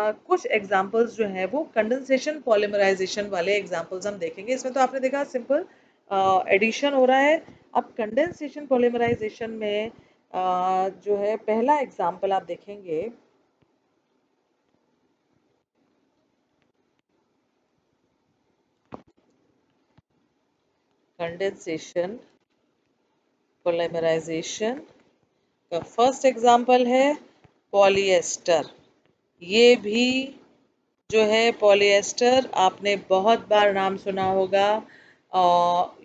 कुछ एग्जांपल्स जो हैं वो कंडेंसेशन पॉलीमराइजेशन वाले एग्जांपल्स हम देखेंगे। इसमें तो आपने देखा सिंपल एडिशन हो रहा है। अब कंडेंसेशन पॉलीमराइजेशन में जो है पहला एग्जांपल आप देखेंगे, कंडेंसेशन पॉलीमराइजेशन का फर्स्ट एग्जांपल है पॉलिएस्टर। ये भी जो है पॉलिएस्टर आपने बहुत बार नाम सुना होगा।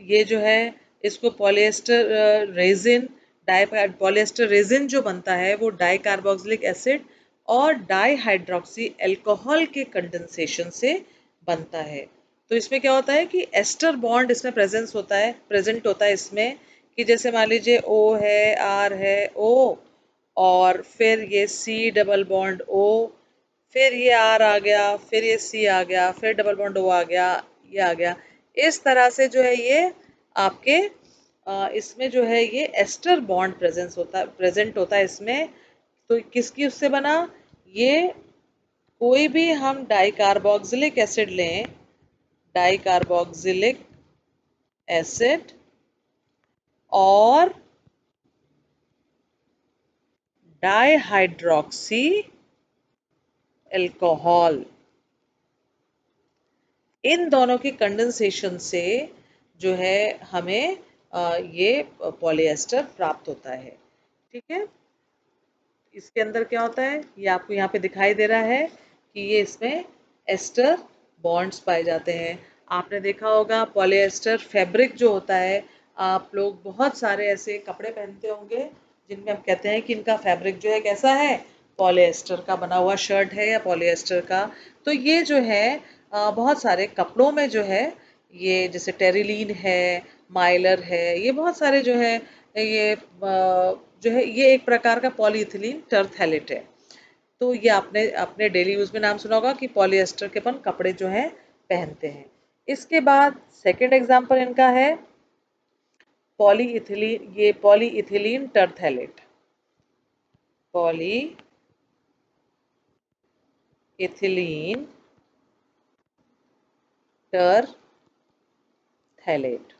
ये जो है इसको पॉलिएस्टर रेजिन पॉलिएस्टर रेजिन जो बनता है वो डाई कार्बोक्सिलिक एसिड और डाई हाइड्रोक्सी एल्कोहल के कंडेंसेशन से बनता है। तो इसमें क्या होता है कि एस्टर बॉन्ड इसमें प्रेजेंट होता है इसमें, कि जैसे मान लीजिए O है, R है, O, और फिर ये C डबल बॉन्ड O, फिर ये R आ गया, फिर ये C आ गया, फिर डबल बॉन्ड O आ गया, ये आ गया। इस तरह से जो है ये आपके इसमें जो है ये एस्टर बॉन्ड प्रेजेंट होता है इसमें। तो किसकी उससे बना? ये कोई भी हम डाइकार्बोक्सिलिक एसिड लें, डाइकार्बोक्सिलिक एसिड और डाइहाइड्रोक्सी एल्कोहल, इन दोनों के कंडेंसेशन से जो है हमें ये पॉलिएस्टर प्राप्त होता है। ठीक है, इसके अंदर क्या होता है ये आपको यहाँ पे दिखाई दे रहा है कि ये इसमें एस्टर बॉन्ड्स पाए जाते हैं। आपने देखा होगा पॉलिएस्टर फैब्रिक जो होता है, आप लोग बहुत सारे ऐसे कपड़े पहनते होंगे जिनमें हम कहते हैं कि इनका फैब्रिक जो है कैसा है, पॉलिएस्टर का बना हुआ शर्ट है या पॉलिएस्टर का। तो ये जो है बहुत सारे कपड़ों में जो है ये, जैसे टेरिलीन है, माइलर है, ये बहुत सारे जो है ये जो है ये एक प्रकार का पॉलीइथिलीन टरथैलेट है। तो ये आपने अपने डेली यूज में नाम सुना होगा कि पॉलिएस्टर के अपन कपड़े जो हैं पहनते हैं। इसके बाद सेकंड एग्जांपल इनका है पॉलीइथिलीन, ये पॉलीइथिलीन टरथैलेट, पॉलीइथिलीन टरथैलेट,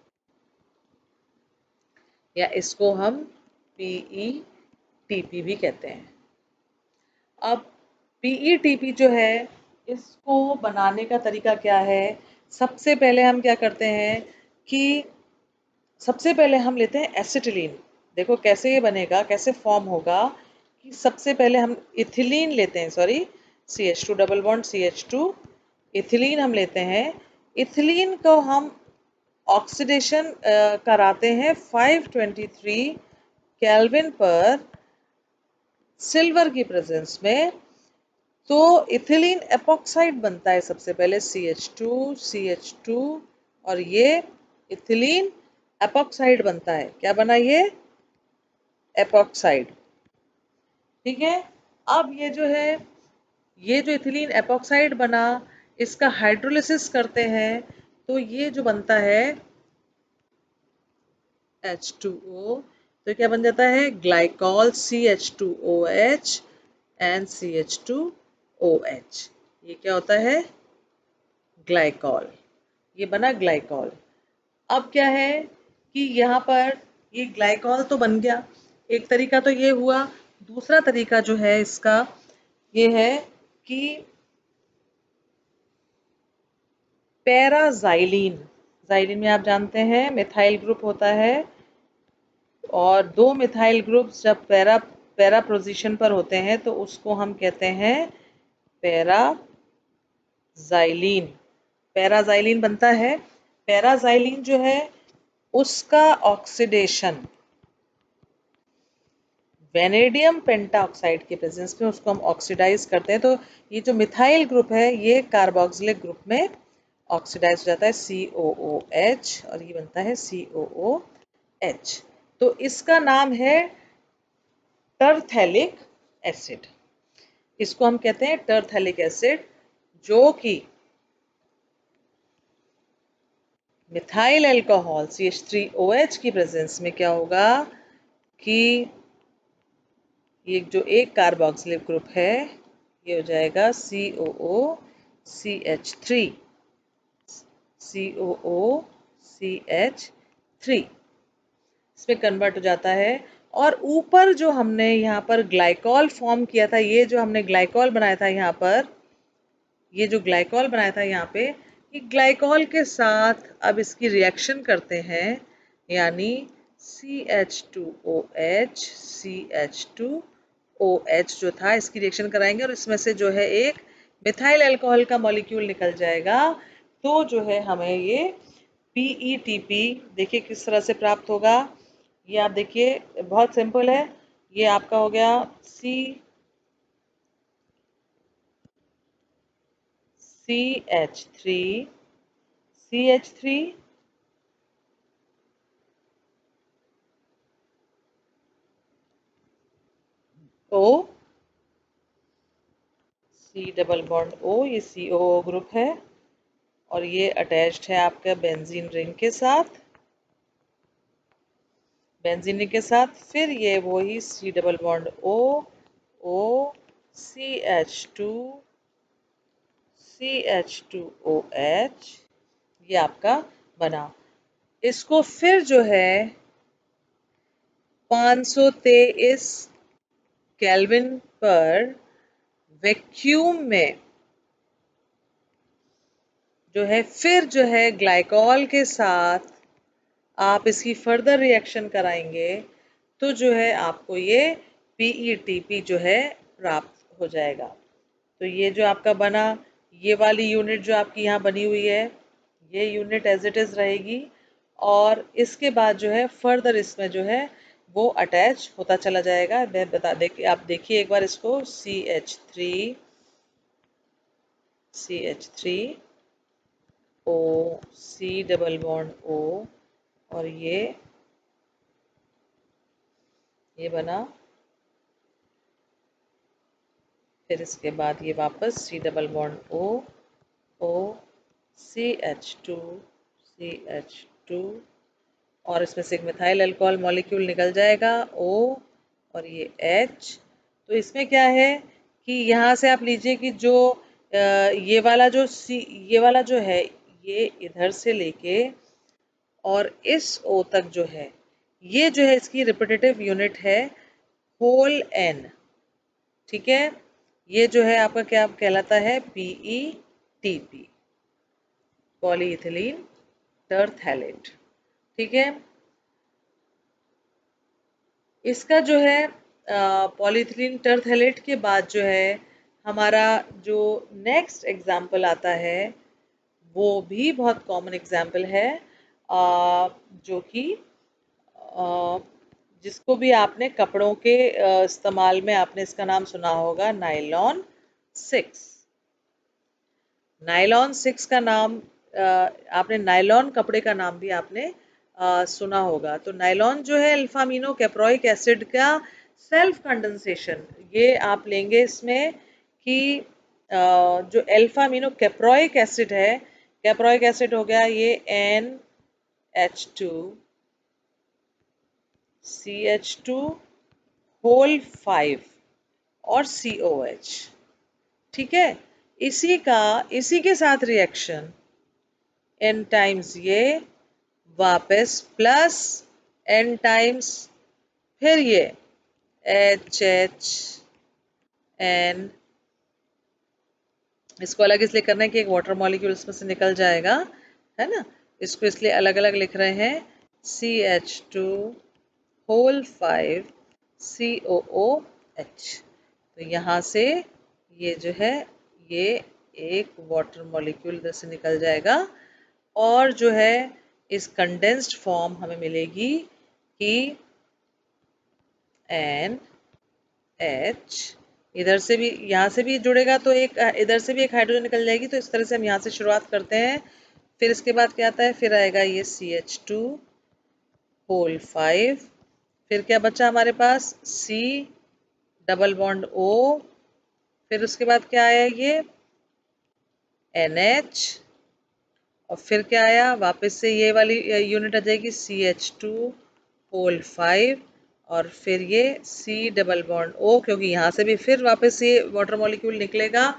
या इसको हम PETP भी कहते हैं। अब PETP जो है इसको बनाने का तरीका क्या है? सबसे पहले हम क्या करते हैं कि सबसे पहले हम लेते हैं एसिटिलीन। देखो कैसे ये बनेगा, कैसे फॉर्म होगा, कि सबसे पहले हम इथिलीन लेते हैं, sorry CH2 double bond CH2, ethylene हम लेते हैं। इथिलीन को हम ऑक्सीडेशन कराते हैं 523 केल्विन पर सिल्वर की प्रेजेंस में। तो इथिलीन एपॉक्साइड बनता है सबसे पहले, CH2 और ये इथिलीन एपॉक्साइड बनता है। क्या बना ये? एपॉक्साइड। ठीक है, अब ये जो है ये जो इथिलीन एपॉक्साइड बना, इसका हाइड्रोलिसिस करते हैं तो ये जो बनता है H2O, तो क्या बन जाता है? Glycol, CH2OH and CH2OH। ये क्या होता है? ग्लाइकॉल। ये बना ग्लाइकॉल। अब क्या है कि यहाँ पर ये ग्लाइकॉल तो बन गया, एक तरीका तो ये हुआ। दूसरा तरीका जो है इसका ये है कि पैराजाइलिन, जाइलिन में आप जानते हैं मिथाइल ग्रुप होता है, और दो मिथाइल ग्रुप्स जब पैरा पोजीशन पर होते हैं तो उसको हम कहते हैं पैराजाइलिन। पैराजाइलिन बनता है। पैराजाइलिन जो है उसका ऑक्सीडेशन वेनेडियम पेंटाऑक्साइड के प्रेजेंस में उसको हम ऑक्सीडाइज करते हैं। तो ये जो मिथाइल ग्रुप है ये कार्बोक्सिलिक ग्रुप में ऑक्सीडाइज हो जाता है COOH, और ये बनता है COOH। तो इसका नाम है टरथैलिक एसिड। इसको हम कहते हैं टरथैलिक एसिड, जो कि मिथाइल अल्कोहल CH3OH की प्रेजेंस में क्या होगा कि ये जो एक कार्बोक्सिलिक ग्रुप है ये हो जाएगा COO CH3, COO CH3 इसमें कन्वर्ट हो जाता है। और ऊपर जो हमने यहाँ पर ग्लाइकॉल फॉर्म किया था, ये जो हमने ग्लाइकॉल बनाया था यहाँ पर, ये जो ग्लाइकॉल बनाया था यहाँ पे, ये ग्लाइकॉल के साथ अब इसकी रिएक्शन करते हैं, यानी CH2OH CH2OH जो था इसकी रिएक्शन कराएंगे और इसमें से जो है एक मिथाइल अल्कोहल का मॉलिक्यूल निकल जाएगा। तो जो है हमें ये PETP देखिए किस तरह से प्राप्त होगा। ये आप देखिए बहुत सिंपल है। ये आपका हो गया CH3 O C double bond O, ये COO ग्रुप है और ये अटैच्ड है आपका बेंजीन रिंग के साथ, बेंजीन रिंग के साथ। फिर ये वही C double bond O CH2OH ये आपका बना। इसको फिर जो है 523 केल्विन पर वैक्यूम में जो है फिर जो है ग्लाइकॉल के साथ आप इसकी फर्दर रिएक्शन कराएंगे तो जो है आपको ये PETP जो है प्राप्त हो जाएगा। तो ये जो आपका बना, ये वाली यूनिट जो आपकी यहाँ बनी हुई है, ये यूनिट एज इट इज रहेगी और इसके बाद जो है फर्दर इसमें जो है वो अटैच होता चला जाएगा। मैं बता दे कि आप देखिए एक बार इसको CH3 O C double bond O और ये बना। फिर इसके बाद ये वापस C double bond O CH2 और इसमें से एक मिथाइल अल्कोहल मॉलिक्यूल निकल जाएगा O और ये H। तो इसमें क्या है कि यहाँ से आप लीजिए कि जो ये वाला जो है ये इधर से लेके और इस O तक जो है ये जो है इसकी रिपीटेटिव यूनिट है होल N। ठीक है, ये जो है आपका क्या कहलाता है PETP, पॉलीइथिलीन टरथैलेट। ठीक है, इसका जो है पॉलीइथिलीन टरथैलेट के बाद जो है हमारा जो नेक्स्ट एग्जाम्पल आता है वो भी बहुत कॉमन एग्जाम्पल है, जो कि जिसको भी आपने कपड़ों के इस्तेमाल में आपने इसका नाम सुना होगा, नायलॉन 6। नायलॉन 6 का नाम आपने नायलॉन कपड़े का नाम भी आपने सुना होगा। तो नायलॉन जो है अल्फा अमीनो कैप्रोइक एसिड का सेल्फ कंडेंसेशन, ये आप लेंगे इसमें कि जो अल्फा अमीनो कैप्रोइक एसिड है, कैप्रोइक एसिड हो गया ये NH2 CH2 होल 5 और COH। ठीक है, इसी के साथ रिएक्शन n टाइम्स ये वापस प्लस n टाइम्स फिर ये HHN, इसको अलग इसलिए करना है कि एक वाटर मॉलिक्यूल इसमें से निकल जाएगा, है ना। इसको इसलिए अलग अलग लिख रहे हैं CH2 होल 5 COOH। तो यहाँ से ये जो है ये एक वाटर मॉलिक्यूल इधर से निकल जाएगा और जो है इस कंडेंस्ड फॉर्म हमें मिलेगी कि NH, इधर से भी यहाँ से भी जुड़ेगा तो एक इधर से भी एक हाइड्रोजन निकल जाएगी। तो इस तरह से हम यहाँ से शुरुआत करते हैं। फिर इसके बाद क्या आता है, फिर आएगा ये CH2 होल 5, फिर क्या बचा हमारे पास C डबल बॉन्ड O, फिर उसके बाद क्या आया ये NH और फिर क्या आया वापस से ये वाली यूनिट आ जाएगी CH2 होल 5 और फिर ये C डबल बॉन्ड O, क्योंकि यहाँ से भी फिर वापस ये वाटर मॉलिक्यूल निकलेगा।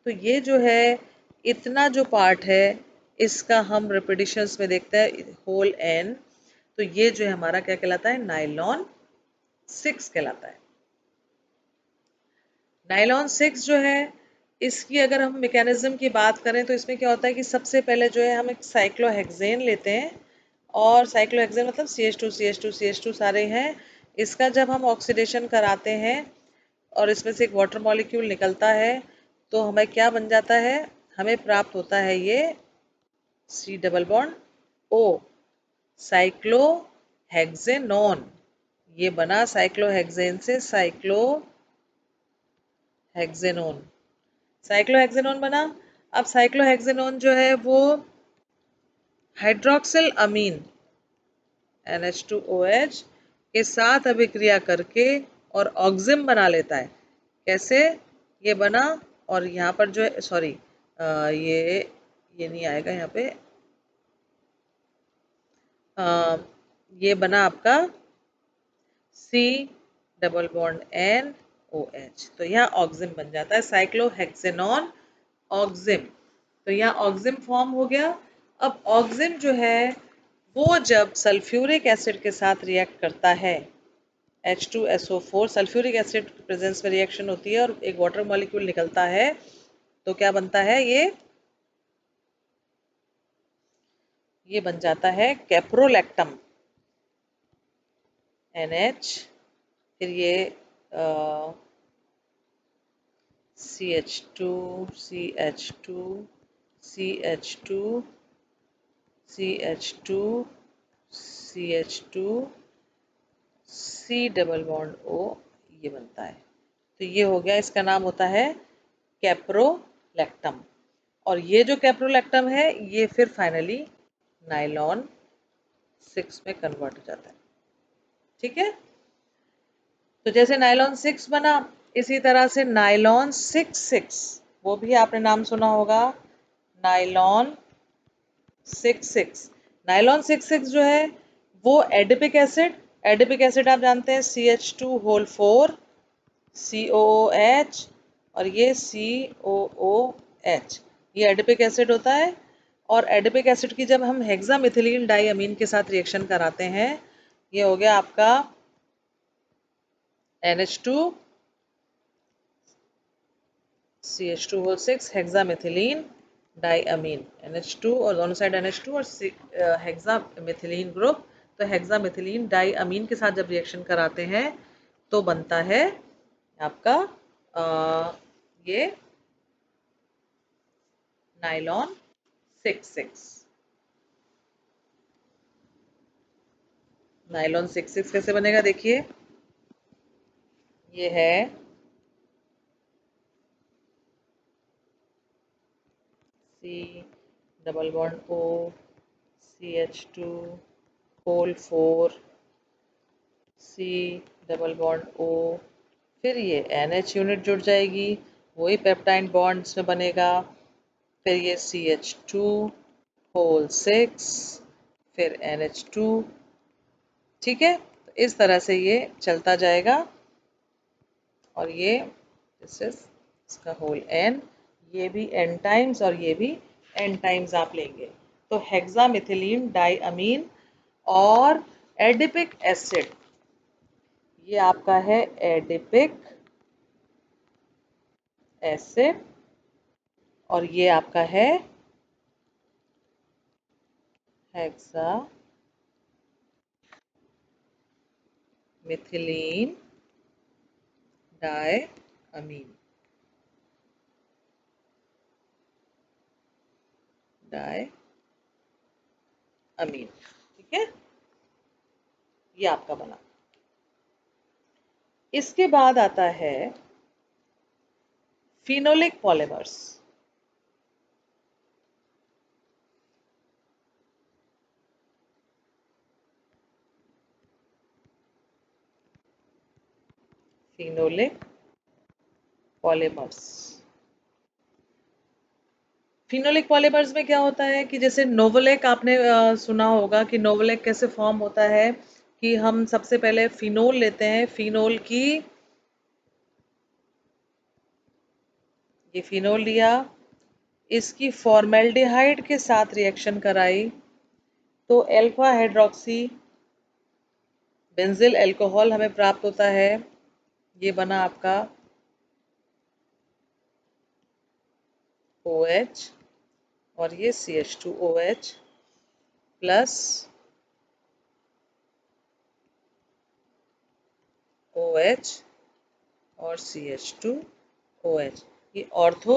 तो ये जो है इतना जो पार्ट है इसका हम रिपीटिशंस में देखते हैं होल N। तो ये जो है हमारा क्या कहलाता है, नायलॉन 6 कहलाता है। नायलॉन 6 जो है इसकी अगर हम मैकेनिज्म की बात करें तो इसमें क्या होता है कि सबसे पहले जो है हम एक साइक्लोहेक्सेन लेते हैं, और साइक्लोहेक्सेन मतलब CH2 CH2 CH2 सारे हैं। इसका जब हम ऑक्सीडेशन कराते हैं और इसमें से एक वाटर मॉलिक्यूल निकलता है तो हमें क्या बन जाता है, हमें प्राप्त होता है ये C double bond O, cyclohexanone. ये बना साइक्लोहेक्सेन से साइक्लोहेक्सेनोन, साइक्लोहेक्सेनोन बना। अब साइक्लोहेक्सेनोन जो है वो हाइड्रोक्सिल अमीन NH2OH के साथ अभिक्रिया करके और ऑक्सिम बना लेता है। कैसे ये बना, और यहाँ पर जो है सॉरी ये नहीं आएगा यहाँ पे, ये बना आपका C डबल बॉन्ड NOH। तो यहाँ ऑक्सिम बन जाता है, साइक्लोहेक्सेनॉन ऑक्सिम। तो यहाँ ऑक्सिम फॉर्म हो गया। अब ऑक्सिम जो है वो जब सल्फ्यूरिक एसिड के साथ रिएक्ट करता है, H2SO4 सल्फ्यूरिक एसिड प्रेजेंस में रिएक्शन होती है और एक वाटर मॉलिक्यूल निकलता है, तो क्या बनता है, ये बन जाता है कैप्रोलैक्टम NH। फिर ये CH2 CH2 CH2 CH2 CH2 C double bond O, ये बनता है। तो ये हो गया, इसका नाम होता है कैप्रोलैक्टम। और ये जो कैप्रोलैक्टम है ये फिर फाइनली नायलॉन 6 में कन्वर्ट हो जाता है। ठीक है, तो जैसे नायलॉन 6 बना, इसी तरह से नायलॉन 6 वो भी आपने नाम सुना होगा, नायलॉन 6 नायलॉन 6 जो है वो एडिपिक एसिड आप जानते हैं CH2 होल 4 COOH, और ये COOH, ये एडिपिक एसिड होता है। और एडिपिक एसिड की जब हम हेक्सामिथिलीन डाइअमीन के साथ रिएक्शन कराते हैं, ये हो गया आपका NH2 CH2 होल 6 हेक्सामिथिलीन डाइअमीन, NH2 और दोनों साइड NH2 और हेक्सामिथिलीन ग्रुप। तो हेक्सामिथिलीन डाइअमीन के साथ जब रिएक्शन कराते हैं तो बनता है आपका ये नायलॉन 6 नायलॉन 6 कैसे बनेगा, देखिए ये है C double bond O CH2 whole 4 C double bond O, फिर ये NH यूनिट जुड़ जाएगी, वही पेप्टाइड बॉन्ड्स में बनेगा। फिर ये CH2 होल 6, फिर NH2। ठीक है, तो इस तरह से ये चलता जाएगा। और ये इसका होल N, ये भी N टाइम्स और ये भी N टाइम्स आप लेंगे। तो हेक्सामिथिलीन डाइअमीन और एडिपिक एसिड, ये आपका है एडिपिक एसिड, और ये आपका है हेक्सामिथिलीन डाइअमीन ठीक है, ये आपका बना। इसके बाद आता है phenolic polymers. Phenolic polymers, phenolic polymers में क्या होता है कि जैसे नोवोलेक आपने सुना होगा कि नोवोलेक कैसे फॉर्म होता है। कि हम सबसे पहले फिनोल लेते हैं। फिनोल की, ये फिनोल लिया, इसकी फॉर्मेल्डिहाइड के साथ रिएक्शन कराई तो अल्फा हाइड्रोक्सी बेंजिल अल्कोहल हमें प्राप्त होता है। ये बना आपका OH और ये CH2OH प्लस OH और CH2OH। ये ऑर्थो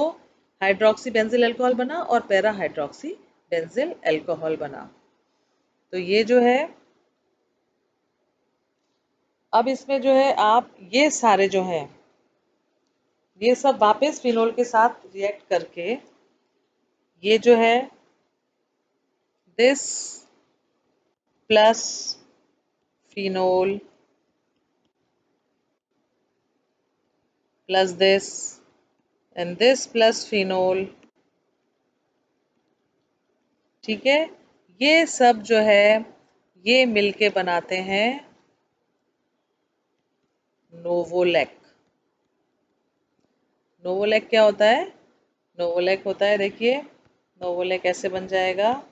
हाइड्रोक्सी बेंजिल अल्कोहल बना और पैरा हाइड्रोक्सी बेंजिल अल्कोहल बना। तो ये जो है, अब इसमें जो है आप ये सारे जो हैं ये सब वापस फिनोल के साथ रिएक्ट करके ये जो है this plus phenol plus this and this plus phenol, ठीक है, ये सब जो है ये मिलके बनाते हैं नोवोलैक। नोवोलैक क्या होता है? नोवोलैक होता है, देखिए नोवोलैक ऐसे बन जाएगा,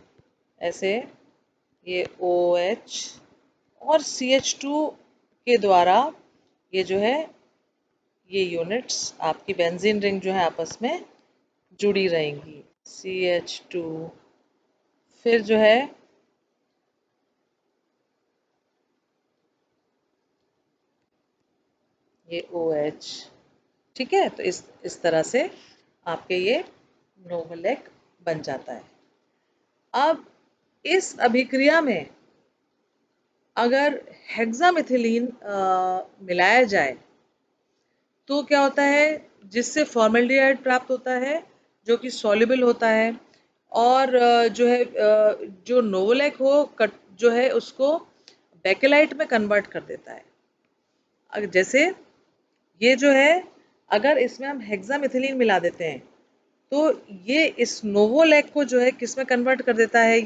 ऐसे, ये OH और CH2 के द्वारा ये जो है ये यूनिट्स आपकी बेंजीन रिंग जो है आपस में जुड़ी रहेंगी। CH2 फिर जो है ये OH, ठीक है। तो इस तरह से आपके ये नोवोलैक बन जाता है। अब इस अभिक्रिया में अगर हेक्सामिथिलीन मिलाया जाए तो क्या होता है, जिससे फॉर्मेल्डिहाइड प्राप्त होता है जो कि सॉल्युबल होता है और जो है जो नोवोलैक हो जो है उसको बेकेलाइट में कन्वर्ट कर देता है। जैसे ये जो है अगर इसमें हम हेक्सामिथिलीन मिला देते हैं तो ये इस नोवोलैक को जो है किस में कन्वर्ट कर देता है,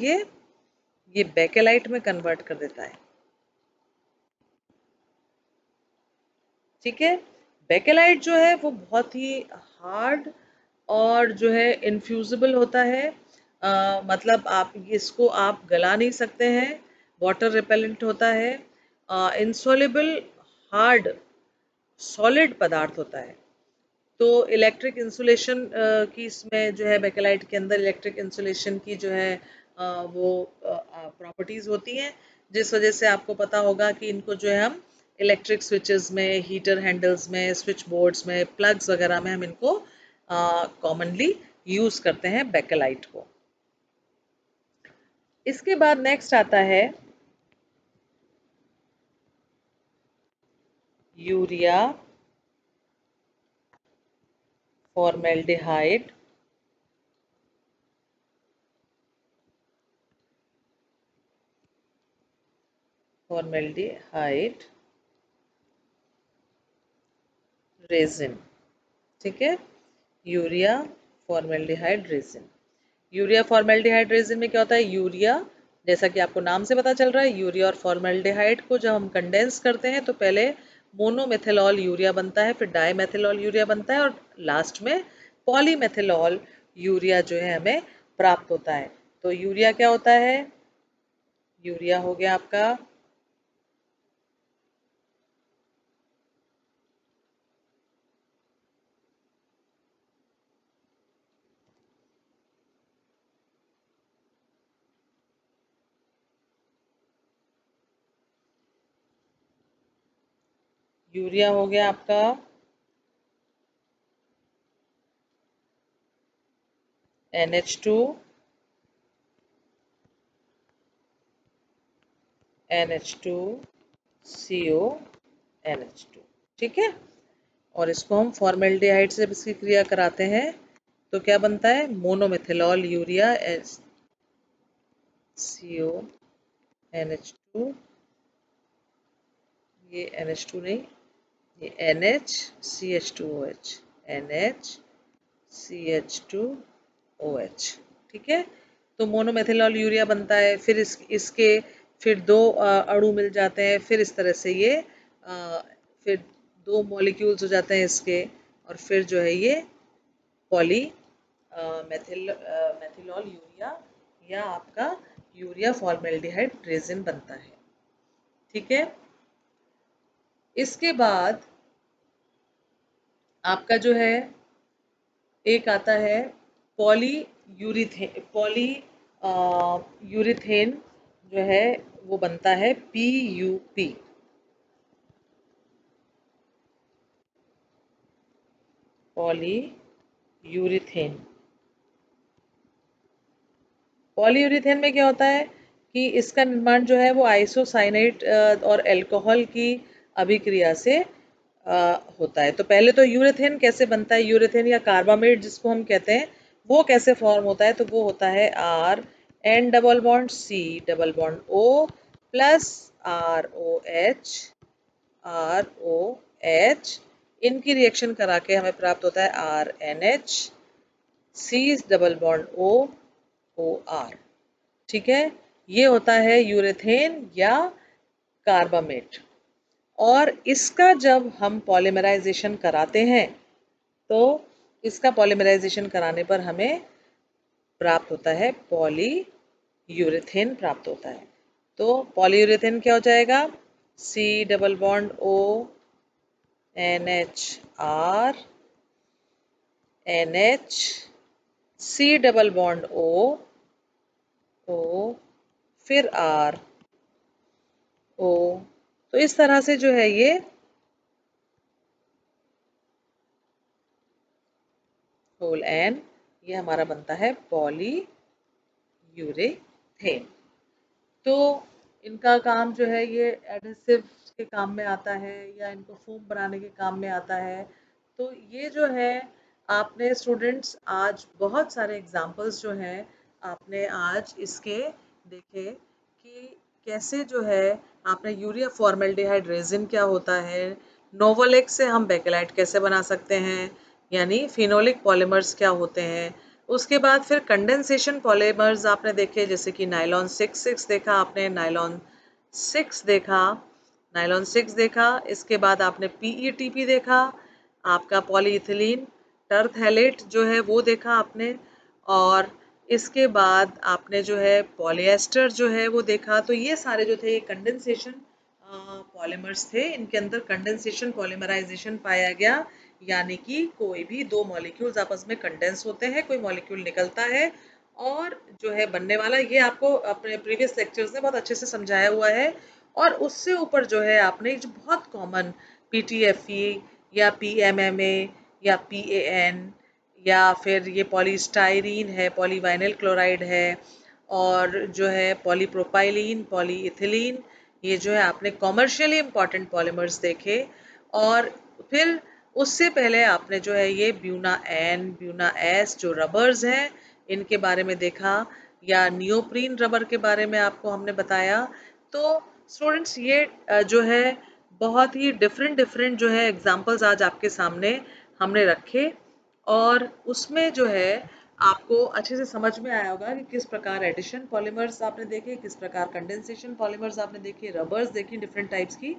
ये बेकेलाइट में कन्वर्ट कर देता है, ठीक है। बेकेलाइट जो है वो बहुत ही हार्ड और जो है इनफ्यूजिबल होता है, मतलब आप इसको आप गला नहीं सकते हैं, वाटर रिपेलेंट होता है, इंसॉल्युबल हार्ड सॉलिड पदार्थ होता है। तो इलेक्ट्रिक इंसुलेशन की इसमें जो है बेकेलाइट के अंदर इलेक्ट्रिक इंसुलेशन की जो है वो प्रॉपर्टीज होती हैं, जिस वजह से आपको पता होगा कि इनको जो है हम इलेक्ट्रिक स्विचेस में, हीटर हैंडल्स में, स्विच बोर्ड्स में, प्लग्स वगैरह में हम इनको कॉमनली यूज करते हैं बेकेलाइट को। इसके बाद नेक्स्ट आता है यूरिया फॉर्मेल्डिहाइड फॉर्मेल्डिहाइड रेजिन, ठीक है, urea formaldehyde resin. Urea formaldehyde resin में क्या होता है, यूरिया, जैसा कि आपको नाम से पता चल रहा है, यूरिया और फॉर्मेल्डिहाइड को जब हम कंडेंस करते हैं तो पहले मोनोमेथिलॉल यूरिया बनता है, फिर डाईमेथिलॉल यूरिया बनता है और लास्ट में पॉलीमेथिलॉल यूरिया जो है हमें प्राप्त होता है। तो यूरिया क्या होता है, यूरिया हो गया आपका यूरिया हो गया आपका NH2 NH2 CO NH2, ठीक है। और इसको हम फॉर्मेल्डिहाइड से इसकी क्रिया कराते हैं तो क्या बनता है, मोनोमेथिलॉल यूरिया CO NH2, ये NH2 नहीं, ये NH CH2OH, NH CH2OH, ठीक है। तो मोनोमेथिलॉल यूरिया बनता है, फिर इसके फिर दो अणु मिल जाते हैं, फिर इस तरह से ये फिर दो मॉलिक्यूल्स हो जाते हैं इसके, और फिर जो है ये पॉली मेथिलॉल यूरिया या आपका यूरिया फॉर्मेल्डिहाइड रेजिन बनता है। ठीक है, इसके बाद आपका जो है एक आता है पॉली यूरिथेन जो है वो बनता है PUP, पॉली यूरिथेन। पॉलीयूरिथेन में क्या होता है कि इसका निर्माण जो है वो आइसोसाइनेट और अल्कोहल की अभिक्रिया से होता है। तो पहले तो यूरेथेन कैसे बनता है, यूरेथेन या कार्बामेट जिसको हम कहते हैं, वो कैसे फॉर्म होता है, तो वो होता है RN double bond C double bond O plus ROH, इनकी रिएक्शन करा के हमें प्राप्त होता है RNH C double bond OR। ठीक है, ये होता है यूरेथेन या कार्बामेट। और इसका जब हम पॉलीमराइजेशन कराते हैं तो इसका पॉलीमराइजेशन कराने पर हमें प्राप्त होता है पॉली यूरेथेन प्राप्त होता है। तो पॉलीयूरेथेन क्या हो जाएगा, C double bond O NH R NH C double bond O फिर R O। तो इस तरह से जो है ये होल एन, ये हमारा बनता है पॉली यूरेथेन। तो इनका काम जो है ये एडहेसिव के काम में आता है या इनको फोम बनाने के काम में आता है। तो ये जो है आपने स्टूडेंट्स आज बहुत सारे एग्जाम्पल्स जो हैं आपने आज इसके देखे कि कैसे जो है आपने यूरिया फॉर्मेल्डिहाइड रेजिन क्या होता है, नोवोलेक्स से हम बेकेलाइट कैसे बना सकते हैं, यानी फिनोलिक पॉलीमर्स क्या होते हैं। उसके बाद फिर कंडेंसेशन पॉलीमर्स आपने देखे, जैसे कि नायलॉन 6 देखा आपने, नायलॉन 6 देखा। इसके बाद आपने PETP देखा, आपका पॉलीइथिलीन टरथैलेट जो है वो देखा आपने, और इसके बाद आपने जो है पॉलिएस्टर जो है वो देखा। तो ये सारे जो थे ये कंडेंसेशन पॉलीमर्स थे, इनके अंदर कंडेंसेशन पॉलीमराइजेशन पाया गया, यानी कि कोई भी दो मॉलिक्यूल्स आपस में कंडेंस होते हैं, कोई मॉलिक्यूल निकलता है और जो है बनने वाला, ये आपको अपने प्रीवियस लेक्चर्स में बहुत अच्छे से समझाया हुआ है। और उससे ऊपर जो है आपने जो बहुत कॉमन PTFE या PMMA या PAN या फिर ये पॉलीस्टाइरीन है, पॉलीवाइनिल क्लोराइड है, और जो है पॉलीप्रोपाइलीन, पॉलीइथिलीन, ये जो है आपने कॉमर्शियली इम्पॉर्टेंट पॉलीमर्स देखे। और फिर उससे पहले आपने जो है ये ब्यूना एन, ब्यूना एस जो रबर्स हैं इनके बारे में देखा, या नियोप्रीन रबर के बारे में आपको हमने बताया। तो स्टूडेंट्स ये जो है बहुत ही डिफरेंट डिफरेंट जो है एग्जांपल्स आज आपके सामने हमने रखे, और उसमें जो है आपको अच्छे से समझ में आया होगा कि किस प्रकार एडिशन पॉलीमर्स आपने देखे, किस प्रकार कंडेंसेशन पॉलीमर्स आपने देखे, रबर्स देखी डिफरेंट टाइप्स की।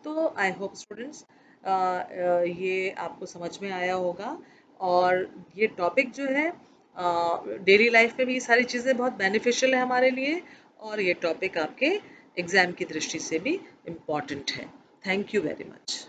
तो आई होप स्टूडेंट्स ये आपको समझ में आया होगा, और ये टॉपिक जो है डेली लाइफ में भी ये सारी चीज़ें बहुत बेनिफिशियल है हमारे लिए, और ये टॉपिक आपके एग्जाम की दृष्टि से भी इम्पॉर्टेंट है। Thank you very much.